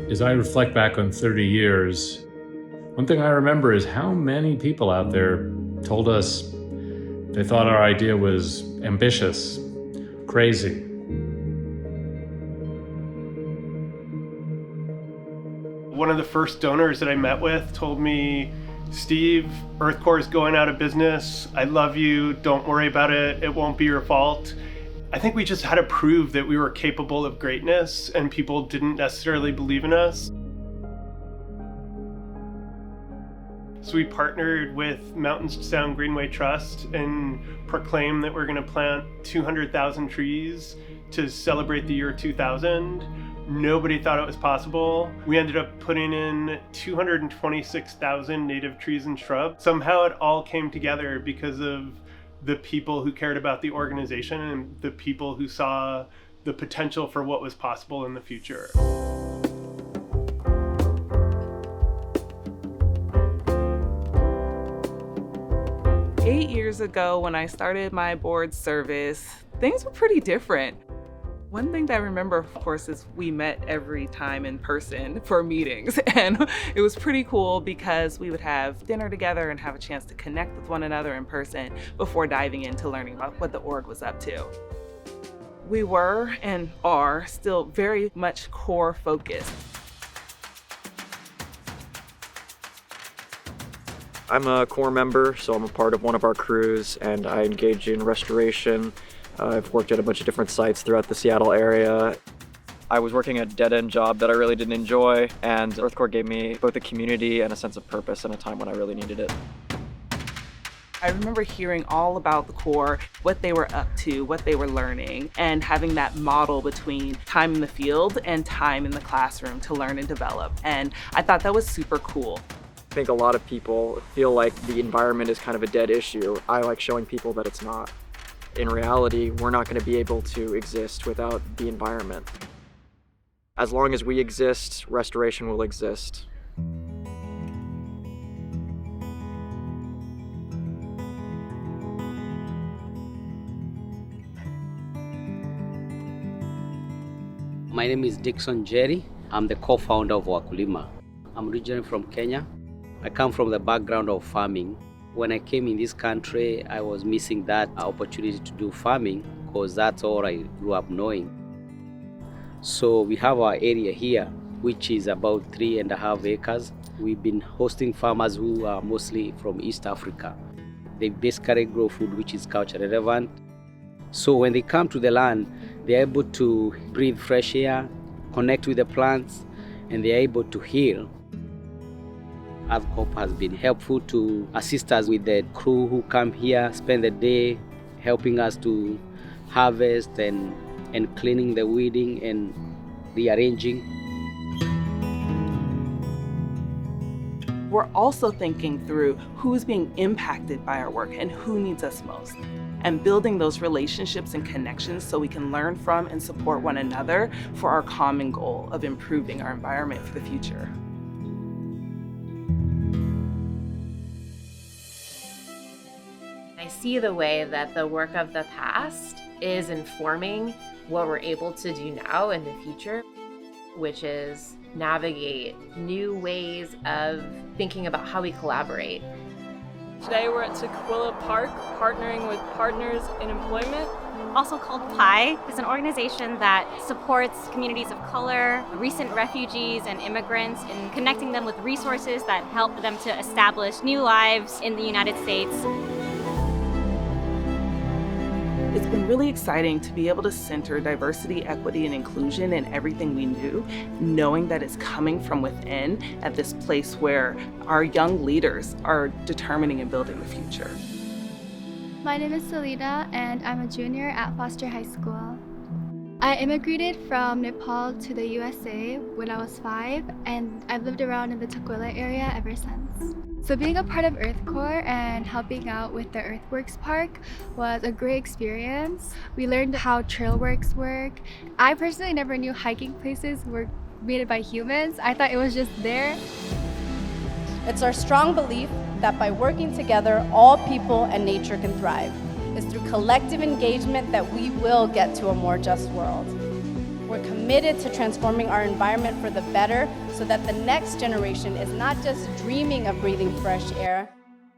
As I reflect back on 30 years, one thing I remember is how many people out there told us they thought our idea was ambitious, crazy. One of the first donors that I met with told me, "Steve, EarthCore is going out of business. I love you. Don't worry about it. It won't be your fault." I think we just had to prove that we were capable of greatness, and people didn't necessarily believe in us. So we partnered with Mountain Sound Greenway Trust and proclaimed that we're going to plant 200,000 trees to celebrate the year 2000. Nobody thought it was possible. We ended up putting in 226,000 native trees and shrubs. Somehow it all came together because of the people who cared about the organization and the people who saw the potential for what was possible in the future. Eight years ago, when I started my board service, things were pretty different. One thing that I remember, of course, is we met every time in person for meetings. And it was pretty cool because we would have dinner together and have a chance to connect with one another in person before diving into learning about what the org was up to. We were and are still very much core focused. I'm a core member, so I'm a part of one of our crews, and I engage in restoration. I've worked at a bunch of different sites throughout the Seattle area. I was working a dead-end job that I really didn't enjoy, and EarthCore gave me both a community and a sense of purpose in a time when I really needed it. I remember hearing all about the Corps, what they were up to, what they were learning, and having that model between time in the field and time in the classroom to learn and develop. And I thought that was super cool. I think a lot of people feel like the environment is kind of a dead issue. I like showing people that it's not. In reality, we're not going to be able to exist without the environment. As long as we exist, restoration will exist. My name is Dixon Jerry. I'm the co-founder of Wakulima. I'm originally from Kenya. I come from the background of farming. When I came in this country, I was missing that opportunity to do farming because that's all I grew up knowing. So we have our area here, which is about 3.5 acres. We've been hosting farmers who are mostly from East Africa. They basically grow food which is culture relevant. So when they come to the land, they're able to breathe fresh air, connect with the plants, and they're able to heal. EarthCore has been helpful to assist us with the crew who come here, spend the day helping us to harvest and cleaning the weeding and rearranging. We're also thinking through who's being impacted by our work and who needs us most, and building those relationships and connections so we can learn from and support one another for our common goal of improving our environment for the future. I see the way that the work of the past is informing what we're able to do now in the future, which is navigate new ways of thinking about how we collaborate. Today we're at Sequilla Park, partnering with Partners in Employment. Also called PI, is an organization that supports communities of color, recent refugees and immigrants in connecting them with resources that help them to establish new lives in the United States. It's been really exciting to be able to center diversity, equity, and inclusion in everything we do, knowing that it's coming from within at this place where our young leaders are determining and building the future. My name is Selena, and I'm a junior at Foster High School. I immigrated from Nepal to the USA when I was 5, and I've lived around in the Tukwila area ever since. So being a part of EarthCore and helping out with the Earthworks Park was a great experience. We learned how trailworks work. I personally never knew hiking places were made by humans. I thought it was just there. It's our strong belief that by working together, all people and nature can thrive. It's through collective engagement that we will get to a more just world. We're committed to transforming our environment for the better so that the next generation is not just dreaming of breathing fresh air,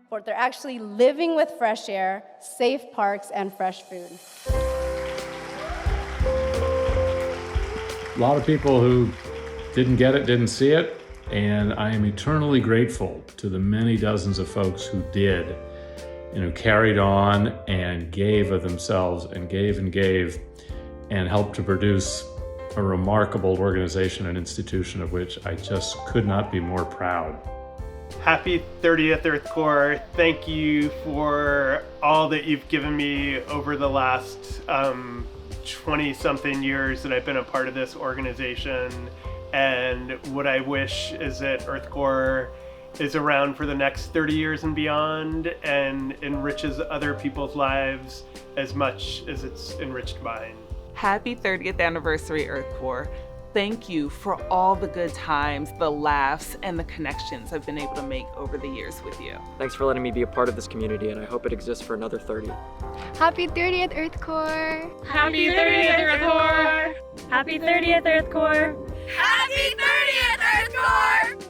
but they're actually living with fresh air, safe parks, and fresh food. A lot of people who didn't get it, didn't see it, and I am eternally grateful to the many dozens of folks who did and who carried on and gave of themselves and gave and helped to produce a remarkable organization and institution of which I just could not be more proud. Happy 30th Earth Corps. Thank you for all that you've given me over the last 20-something years that I've been a part of this organization. And what I wish is that Earth Corps is around for the next 30 years and beyond and enriches other people's lives as much as it's enriched mine. Happy 30th anniversary, Earth Corps. Thank you for all the good times, the laughs, and the connections I've been able to make over the years with you. Thanks for letting me be a part of this community, and I hope it exists for another 30. Happy 30th Earth Corps! Happy 30th Earth Corps! Happy 30th Earth Corps! Happy 30th Earth Corps!